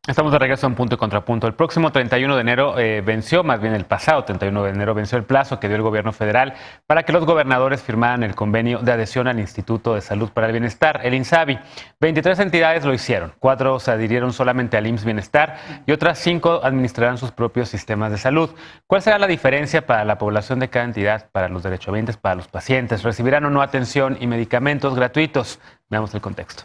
Estamos de regreso en Punto y Contrapunto. El próximo 31 de enero venció, más bien el pasado 31 de enero venció el plazo que dio el gobierno federal para que los gobernadores firmaran el convenio de adhesión al Instituto de Salud para el Bienestar, el INSABI. 23 entidades lo hicieron, 4 se adhirieron solamente al IMSS Bienestar y otras 5 administrarán sus propios sistemas de salud. ¿Cuál será la diferencia para la población de cada entidad, para los derechohabientes, para los pacientes? ¿Recibirán o no atención y medicamentos gratuitos? Veamos el contexto.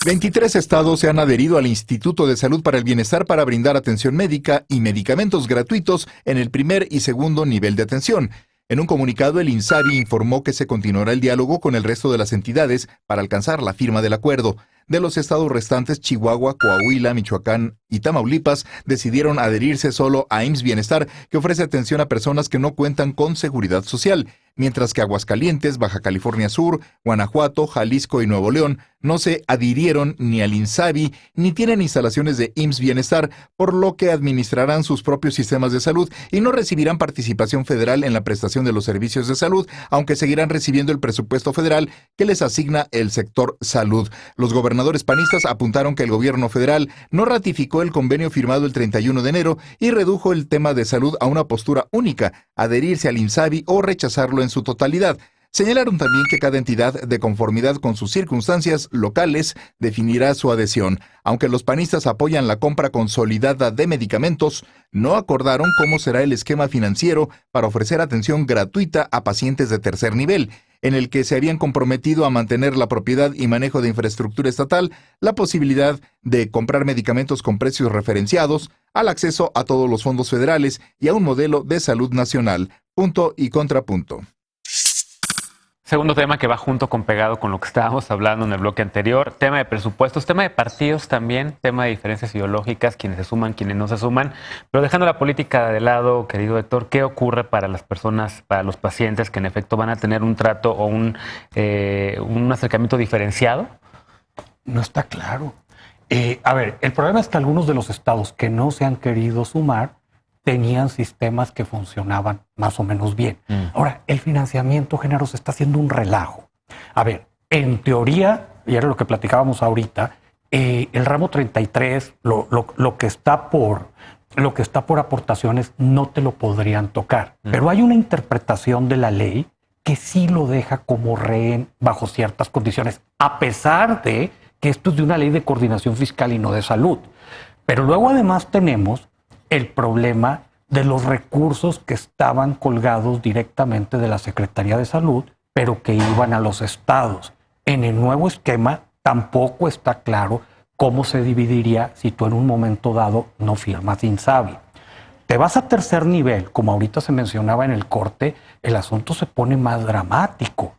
23 estados se han adherido al Instituto de Salud para el Bienestar para brindar atención médica y medicamentos gratuitos en el primer y segundo nivel de atención. En un comunicado, el INSABI informó que se continuará el diálogo con el resto de las entidades para alcanzar la firma del acuerdo. De los estados restantes, Chihuahua, Coahuila, Michoacán y Tamaulipas decidieron adherirse solo a IMSS Bienestar, que ofrece atención a personas que no cuentan con seguridad social, mientras que Aguascalientes, Baja California Sur, Guanajuato, Jalisco y Nuevo León no se adhirieron ni al INSABI ni tienen instalaciones de IMSS Bienestar, por lo que administrarán sus propios sistemas de salud y no recibirán participación federal en la prestación de los servicios de salud, aunque seguirán recibiendo el presupuesto federal que les asigna el sector salud. Los gobernadores panistas apuntaron que el gobierno federal no ratificó el convenio firmado el 31 de enero y redujo el tema de salud a una postura única, adherirse al INSABI o rechazarlo en su totalidad. Señalaron también que cada entidad, de conformidad con sus circunstancias locales, definirá su adhesión. Aunque los panistas apoyan la compra consolidada de medicamentos, no acordaron cómo será el esquema financiero para ofrecer atención gratuita a pacientes de tercer nivel, en el que se habían comprometido a mantener la propiedad y manejo de infraestructura estatal, la posibilidad de comprar medicamentos con precios referenciados, al acceso a todos los fondos federales y a un modelo de salud nacional. Punto y contrapunto. Segundo tema que va junto con pegado con lo que estábamos hablando en el bloque anterior, tema de presupuestos, tema de partidos también, tema de diferencias ideológicas, quienes se suman, quienes no se suman. Pero dejando la política de lado, querido Héctor, ¿qué ocurre para las personas, para los pacientes que en efecto van a tener un trato o un acercamiento diferenciado? No está claro. A ver, el problema es que algunos de los estados que no se han querido sumar tenían sistemas que funcionaban más o menos bien. Ahora, el financiamiento, Genaro, se está haciendo un relajo. A ver, en teoría, y era lo que platicábamos ahorita, el ramo 33, lo que está por aportaciones, no te lo podrían tocar. Pero hay una interpretación de la ley que sí lo deja como rehén bajo ciertas condiciones, a pesar de que esto es de una ley de coordinación fiscal y no de salud. Pero luego además tenemos el problema de los recursos que estaban colgados directamente de la Secretaría de Salud, pero que iban a los estados. En el nuevo esquema tampoco está claro cómo se dividiría si tú en un momento dado no firmas INSABI. Te vas a tercer nivel, como ahorita se mencionaba en el corte, el asunto se pone más dramático,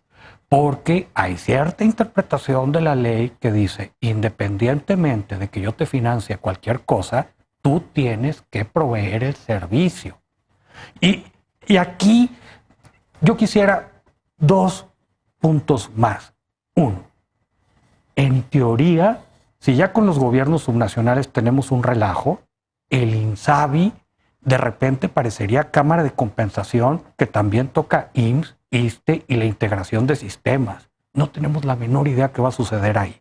porque hay cierta interpretación de la ley que dice, independientemente de que yo te financie cualquier cosa, tú tienes que proveer el servicio. Y aquí yo quisiera 2 puntos más. Uno, en teoría, si ya con los gobiernos subnacionales tenemos un relajo, el INSABI de repente parecería Cámara de Compensación, que también toca IMSS, ISSSTE y la integración de sistemas. No tenemos la menor idea qué va a suceder ahí.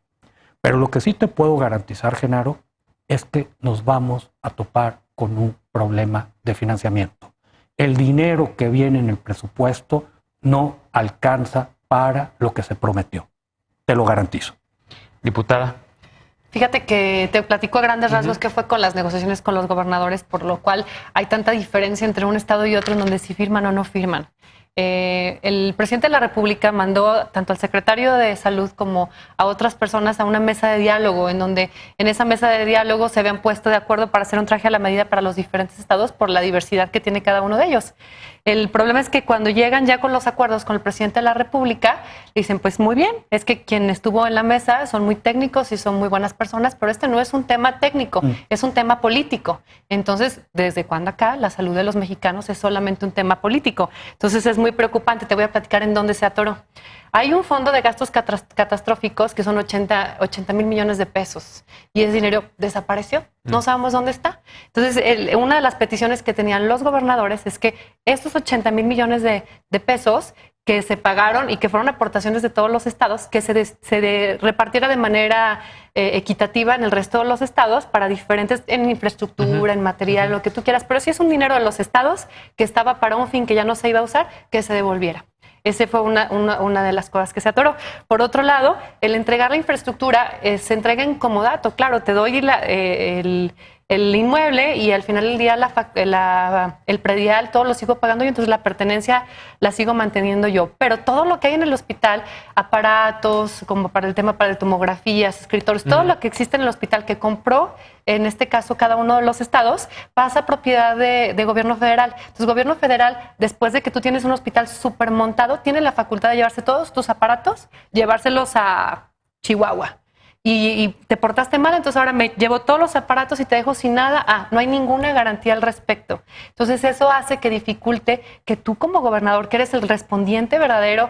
Pero lo que sí te puedo garantizar, Genaro, es que nos vamos a topar con un problema de financiamiento. El dinero que viene en el presupuesto no alcanza para lo que se prometió. Te lo garantizo. Diputada. Fíjate que te platico a grandes rasgos qué fue con las negociaciones con los gobernadores, por lo cual hay tanta diferencia entre un estado y otro en donde sí firman o no firman. El presidente de la República mandó tanto al secretario de Salud como a otras personas a una mesa de diálogo, en donde en esa mesa de diálogo se habían puesto de acuerdo para hacer un traje a la medida para los diferentes estados por la diversidad que tiene cada uno de ellos. El problema es que cuando llegan ya con los acuerdos con el presidente de la República, dicen, pues muy bien, es que quien estuvo en la mesa son muy técnicos y son muy buenas personas, pero este no es un tema técnico, es un tema político. Entonces, ¿desde cuándo acá la salud de los mexicanos es solamente un tema político? Entonces es muy preocupante. Te voy a platicar en dónde se atoró. Hay un fondo de gastos catastróficos que son 80 mil millones de pesos y ese dinero desapareció. No sabemos dónde está. Entonces, una de las peticiones que tenían los gobernadores es que estos 80 mil millones de pesos que se pagaron y que fueron aportaciones de todos los estados, que se repartiera de manera equitativa en el resto de los estados para diferentes, en infraestructura, en material, lo que tú quieras. Pero si es un dinero de los estados que estaba para un fin que ya no se iba a usar, que se devolviera. Ese fue una de las cosas que se atoró. Por otro lado, el entregar la infraestructura se entrega en comodato. Claro, te doy el inmueble y al final del día el predial, todo lo sigo pagando yo, entonces la pertenencia la sigo manteniendo yo. Pero todo lo que hay en el hospital, aparatos, como para el tema para tomografías, escritorios, todo lo que existe en el hospital que compró, en este caso cada uno de los estados, pasa a propiedad de gobierno federal. Entonces, gobierno federal, después de que tú tienes un hospital súper montado, tiene la facultad de llevarse todos tus aparatos, llevárselos a Chihuahua. Y te portaste mal, entonces ahora me llevo todos los aparatos y te dejo sin nada. No hay ninguna garantía al respecto. Entonces eso hace que dificulte que tú como gobernador, que eres el respondiente verdadero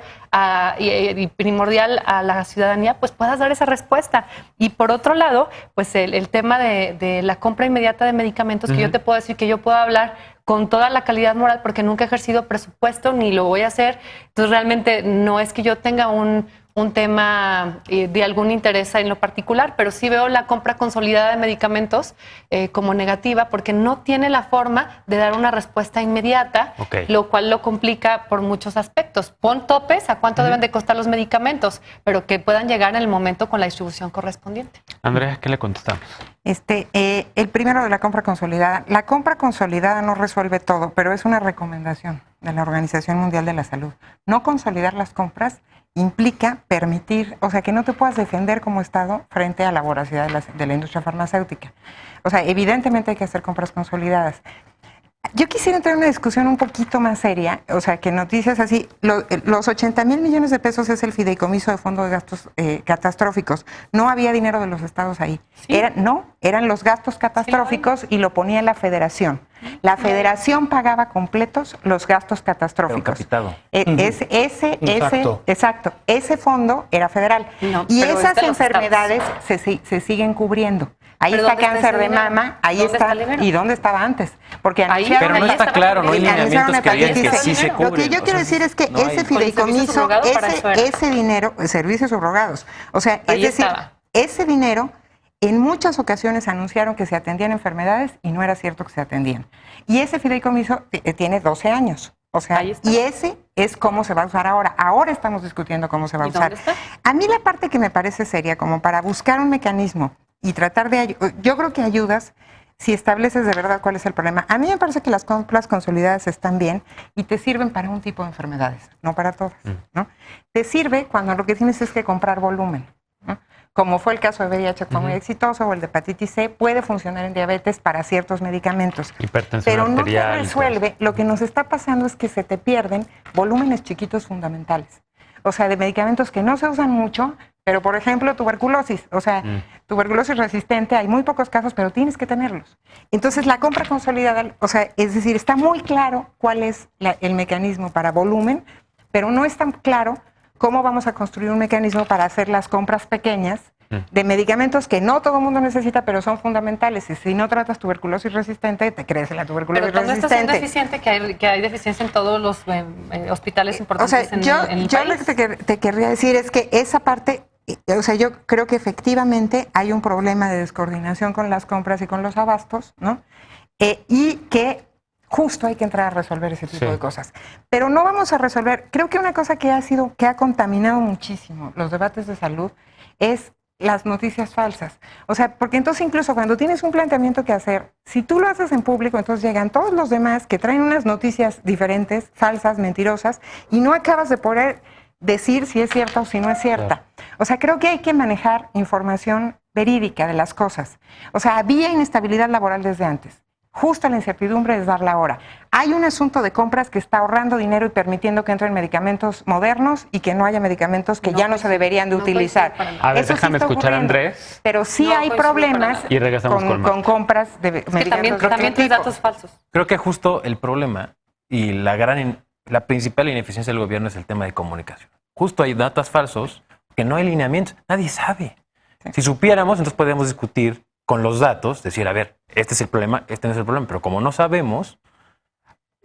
y primordial a la ciudadanía, pues puedas dar esa respuesta. Y por otro lado, pues el tema de la compra inmediata de medicamentos, que yo te puedo decir que yo puedo hablar con toda la calidad moral porque nunca he ejercido presupuesto ni lo voy a hacer. Entonces realmente no es que yo tenga un tema de algún interés en lo particular, pero sí veo la compra consolidada de medicamentos como negativa porque no tiene la forma de dar una respuesta inmediata, lo cual lo complica por muchos aspectos. Pon topes a cuánto deben de costar los medicamentos, pero que puedan llegar en el momento con la distribución correspondiente. Andrea, ¿qué le contestamos? El primero de la compra consolidada. La compra consolidada no resuelve todo, pero es una recomendación de la Organización Mundial de la Salud. No consolidar las compras implica permitir, o sea, que no te puedas defender como Estado frente a la voracidad de la industria farmacéutica. O sea, evidentemente hay que hacer compras consolidadas. Yo quisiera entrar en una discusión un poquito más seria, o sea, que noticias así, los 80,000 millones de pesos es el fideicomiso de fondo de gastos catastróficos. No había dinero de los estados ahí. ¿Sí? Eran los gastos catastróficos y lo ponía la federación. La federación pagaba completos los gastos catastróficos. Pero capitado. Exacto. Ese fondo era federal. Y esas enfermedades se siguen cubriendo. Ahí está cáncer de mama, ahí está. ¿Y dónde estaba antes? Porque pero no está claro, no hay lineamientos que digan que sí se cubren. Lo que yo quiero decir es que ese fideicomiso, ese dinero, servicios subrogados, o sea, es decir, ese dinero en muchas ocasiones anunciaron que se atendían enfermedades y no era cierto que se atendían. Y ese fideicomiso tiene 12 años. O sea, y ese es cómo se va a usar ahora. Ahora estamos discutiendo cómo se va a usar. A mí la parte que me parece seria, como para buscar un mecanismo y tratar de... Yo creo que ayudas si estableces de verdad cuál es el problema. A mí me parece que las compras consolidadas están bien y te sirven para un tipo de enfermedades, no para todas, ¿no? Te sirve cuando lo que tienes es que comprar volumen, ¿no? Como fue el caso de VIH, que fue muy exitoso, o el de hepatitis C, puede funcionar en diabetes para ciertos medicamentos. Pero no te resuelve. Lo que nos está pasando es que se te pierden volúmenes chiquitos fundamentales. O sea, de medicamentos que no se usan mucho, pero por ejemplo tuberculosis, o sea, tuberculosis resistente, hay muy pocos casos, pero tienes que tenerlos. Entonces la compra consolidada, o sea, es decir, está muy claro cuál es el mecanismo para volumen, pero no es tan claro cómo vamos a construir un mecanismo para hacer las compras pequeñas de medicamentos que no todo el mundo necesita, pero son fundamentales. Y si no tratas tuberculosis resistente, te crece la tuberculosis resistente. Pero también está siendo eficiente que hay deficiencia en todos los hospitales importantes, o sea, en el yo país. Lo que te querría decir es que esa parte, o sea, yo creo que efectivamente hay un problema de descoordinación con las compras y con los abastos, ¿no? Y que justo hay que entrar a resolver ese tipo de cosas. Pero no vamos a resolver, creo que una cosa que ha contaminado muchísimo los debates de salud es las noticias falsas. O sea, porque entonces incluso cuando tienes un planteamiento que hacer, si tú lo haces en público, entonces llegan todos los demás que traen unas noticias diferentes, falsas, mentirosas, y no acabas de poder decir si es cierta o si no es cierta. O sea, creo que hay que manejar información verídica de las cosas. O sea, había inestabilidad laboral desde antes. Justo la incertidumbre es darla ahora. Hay un asunto de compras que está ahorrando dinero y permitiendo que entren medicamentos modernos y que no haya medicamentos que ya no se deberían de utilizar. A ver, déjame escuchar a Andrés. Pero sí hay problemas con compras de medicamentos. También tienes datos falsos. Creo que justo el problema y la principal ineficiencia del gobierno es el tema de comunicación. Justo hay datos falsos que no hay lineamientos. Nadie sabe. Sí. Si supiéramos, entonces podríamos discutir con los datos, decir, a ver, este es el problema, este no es el problema, pero como no sabemos,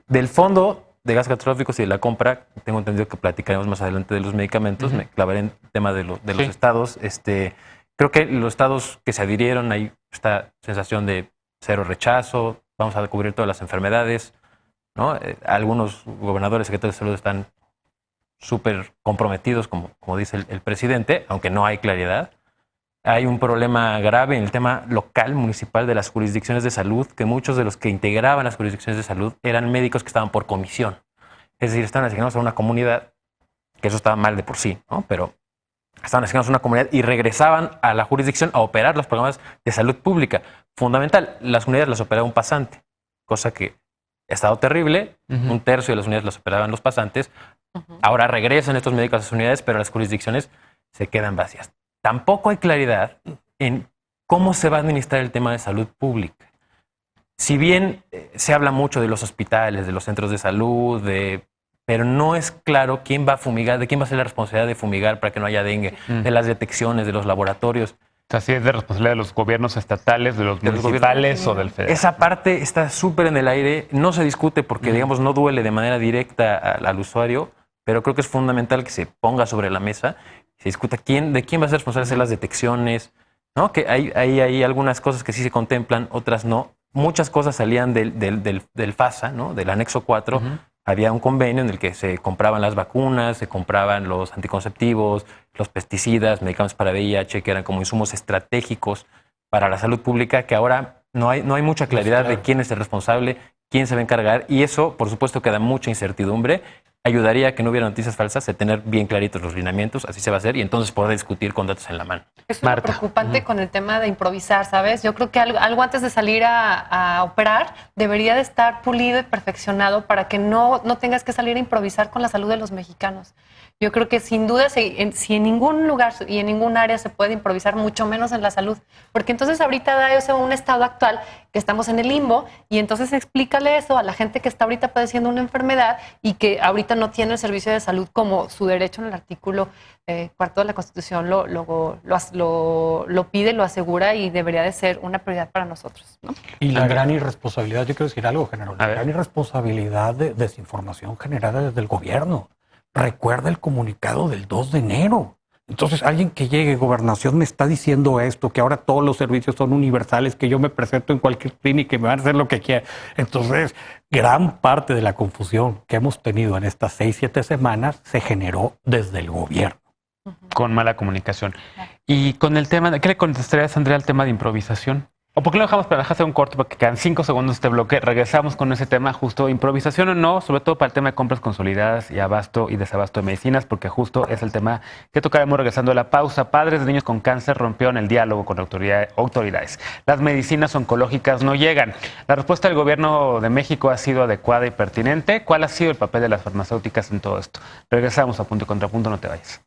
del fondo de gastos catastróficos y de la compra, tengo entendido que platicaremos más adelante de los medicamentos, me clavaré en el tema de los estados. Creo que los estados que se adhirieron, hay esta sensación de cero rechazo, vamos a cubrir todas las enfermedades, ¿no? Algunos gobernadores, secretarios de salud están súper comprometidos, como dice el presidente, aunque no hay claridad. Hay un problema grave en el tema local, municipal, de las jurisdicciones de salud, que muchos de los que integraban las jurisdicciones de salud eran médicos que estaban por comisión. Es decir, estaban asignados a una comunidad, que eso estaba mal de por sí, ¿no? Pero estaban asignados a una comunidad y regresaban a la jurisdicción a operar los programas de salud pública. Fundamental, las unidades las operaba un pasante, cosa que ha estado terrible. Un tercio de las unidades las operaban los pasantes. Ahora regresan estos médicos a las unidades, pero las jurisdicciones se quedan vacías. Tampoco hay claridad en cómo se va a administrar el tema de salud pública. Si bien se habla mucho de los hospitales, de los centros de salud, pero no es claro quién va a fumigar, de quién va a ser la responsabilidad de fumigar para que no haya dengue, de las detecciones, de los laboratorios. Así es de responsabilidad de los gobiernos estatales, de los municipales o del federal. Esa parte está súper en el aire, no se discute porque, digamos, no duele de manera directa al usuario, pero creo que es fundamental que se ponga sobre la mesa, se discuta de quién va a ser responsable de hacer las detecciones, ¿no? Que hay algunas cosas que sí se contemplan, otras no. Muchas cosas salían del FASA, ¿no? Del anexo 4. Había un convenio en el que se compraban las vacunas, se compraban los anticonceptivos, los pesticidas, medicamentos para VIH, que eran como insumos estratégicos para la salud pública, que ahora no hay mucha claridad de quién es el responsable, quién se va a encargar, y eso, por supuesto, que da mucha incertidumbre. Ayudaría a que no hubiera noticias falsas, de tener bien claritos los lineamientos, así se va a hacer, y entonces poder discutir con datos en la mano. Es lo preocupante con el tema de improvisar, ¿sabes? Yo creo que algo antes de salir a operar debería de estar pulido y perfeccionado para que no tengas que salir a improvisar con la salud de los mexicanos. Yo creo que sin duda, si en ningún lugar y en ningún área se puede improvisar, mucho menos en la salud. Porque entonces ahorita da eso un estado actual que estamos en el limbo, y entonces explícale eso a la gente que está ahorita padeciendo una enfermedad y que ahorita no tiene el servicio de salud como su derecho en el artículo 4 de la Constitución lo pide, lo asegura, y debería de ser una prioridad para nosotros, ¿no? Y la gran irresponsabilidad, yo quiero decir algo, general, la gran irresponsabilidad de desinformación generada desde el gobierno. Recuerda el comunicado del 2 de enero. Entonces, alguien que llegue, gobernación me está diciendo esto, que ahora todos los servicios son universales, que yo me presento en cualquier clínica y me van a hacer lo que quiera. Entonces, gran parte de la confusión que hemos tenido en estas 6-7 semanas se generó desde el gobierno. Con mala comunicación. Y con el tema, ¿qué le contestarías, Andrea, al tema de improvisación? ¿O por qué lo dejamos para hacer un corto? Porque quedan 5 segundos este bloque. Regresamos con ese tema, justo improvisación o no, sobre todo para el tema de compras consolidadas y abasto y desabasto de medicinas, porque justo es el tema que tocaremos regresando a la pausa. Padres de niños con cáncer rompieron el diálogo con autoridades. Las medicinas oncológicas no llegan. La respuesta del gobierno de México ha sido adecuada y pertinente. ¿Cuál ha sido el papel de las farmacéuticas en todo esto? Regresamos a Punto y Contrapunto, no te vayas.